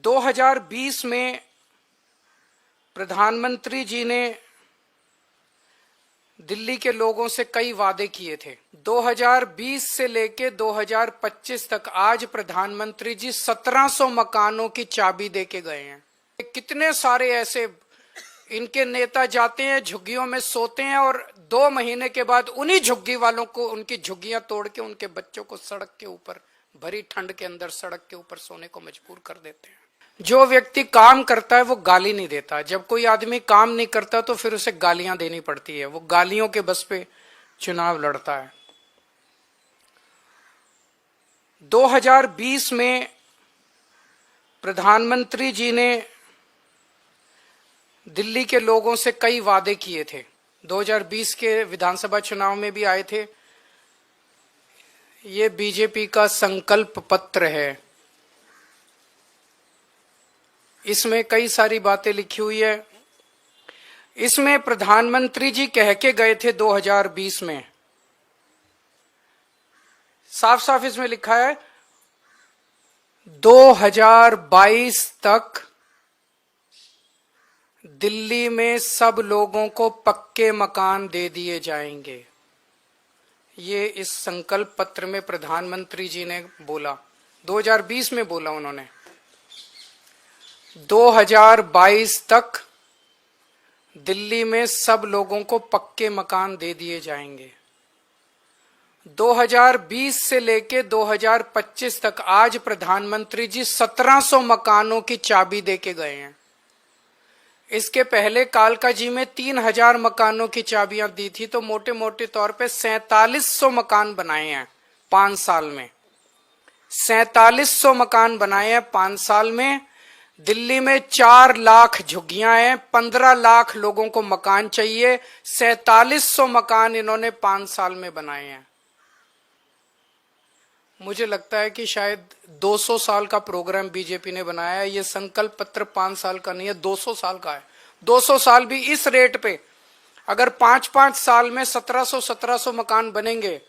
2020 में प्रधानमंत्री जी ने दिल्ली के लोगों से कई वादे किए थे। 2020 से लेके 2025 तक आज प्रधानमंत्री जी 1700 मकानों की चाबी देके गए हैं। कितने सारे ऐसे इनके नेता जाते हैं, झुग्गियों में सोते हैं और 2 महीने के बाद उन्हीं झुग्गी वालों को उनकी झुग्गियां तोड़ के उनके बच्चों को सड़क के ऊपर, भरी ठंड के अंदर सड़क के ऊपर सोने को मजबूर कर देते हैं। जो व्यक्ति काम करता है वो गाली नहीं देता। जब कोई आदमी काम नहीं करता तो फिर उसे गालियां देनी पड़ती है। वो गालियों के बस पे चुनाव लड़ता है। 2020 में प्रधानमंत्री जी ने दिल्ली के लोगों से कई वादे किए थे। 2020 के विधानसभा चुनाव में भी आए थे। ये बीजेपी का संकल्प पत्र है। इसमें कई सारी बातें लिखी हुई है। इसमें प्रधानमंत्री जी कह के गए थे 2020 में, साफ साफ इसमें लिखा है 2022 तक दिल्ली में सब लोगों को पक्के मकान दे दिए जाएंगे। ये इस संकल्प पत्र में प्रधानमंत्री जी ने बोला, 2020 में बोला उन्होंने। 2022 तक दिल्ली में सब लोगों को पक्के मकान दे दिए जाएंगे। 2020 से लेके 2025 तक आज प्रधानमंत्री जी 1700 मकानों की चाबी देके गए हैं। इसके पहले कालका जी में 3000 मकानों की चाबियां दी थी, तो मोटे मोटे तौर पे 4700 मकान बनाए हैं 5 साल में। 4700 मकान बनाए हैं 5 साल में। दिल्ली में 4 लाख झुग्गियां हैं, 15 लाख लोगों को मकान चाहिए। 4700 मकान इन्होंने 5 साल में बनाए हैं। मुझे लगता है कि शायद 200 साल का प्रोग्राम बीजेपी ने बनाया है। ये संकल्प पत्र 5 साल का नहीं है, 200 साल का है। 200 साल भी इस रेट पे अगर 5-5 साल में 1700 मकान बनेंगे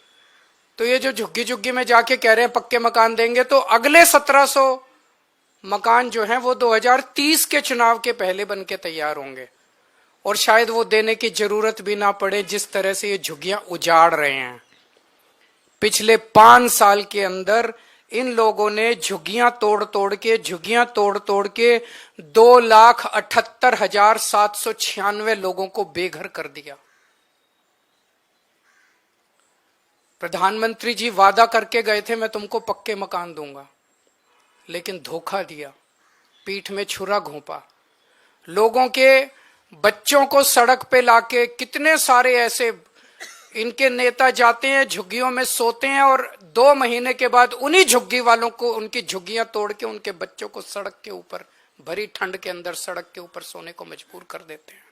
तो ये जो झुग्गी झुग्गी में जाके कह रहे हैं पक्के मकान देंगे, तो अगले 1700 मकान जो हैं वो 2030 के चुनाव के पहले बन के तैयार होंगे। और शायद वो देने की जरूरत भी ना पड़े, जिस तरह से ये झुग्गियां उजाड़ रहे हैं। पिछले 5 साल के अंदर इन लोगों ने झुग्गियां तोड़ तोड़ के 2,78,796 लोगों को बेघर कर दिया। प्रधानमंत्री जी वादा करके गए थे मैं तुमको पक्के मकान दूंगा, लेकिन धोखा दिया, पीठ में छुरा घोंपा। लोगों के बच्चों को सड़क पे लाके, कितने सारे ऐसे इनके नेता जाते हैं, झुग्गियों में सोते हैं और 2 महीने के बाद उन्हीं झुग्गी वालों को उनकी झुग्गियां तोड़ के उनके बच्चों को सड़क के ऊपर, भरी ठंड के अंदर सड़क के ऊपर सोने को मजबूर कर देते हैं।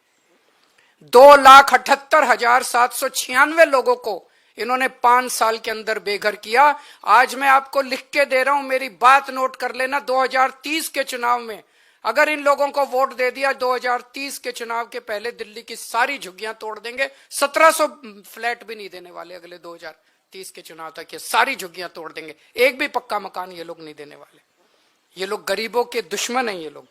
2,78,796 लोगों को इन्होंने 5 साल के अंदर बेघर किया। आज मैं आपको लिख के दे रहा हूं, मेरी बात नोट कर लेना। 2030 के चुनाव में अगर इन लोगों को वोट दे दिया, 2030 के चुनाव के पहले दिल्ली की सारी झुग्गियां तोड़ देंगे। 1700 फ्लैट भी नहीं देने वाले अगले 2030 के चुनाव तक। ये सारी झुग्गियां तोड़ देंगे, एक भी पक्का मकान ये लोग नहीं देने वाले। ये लोग गरीबों के दुश्मन हैं ये लोग।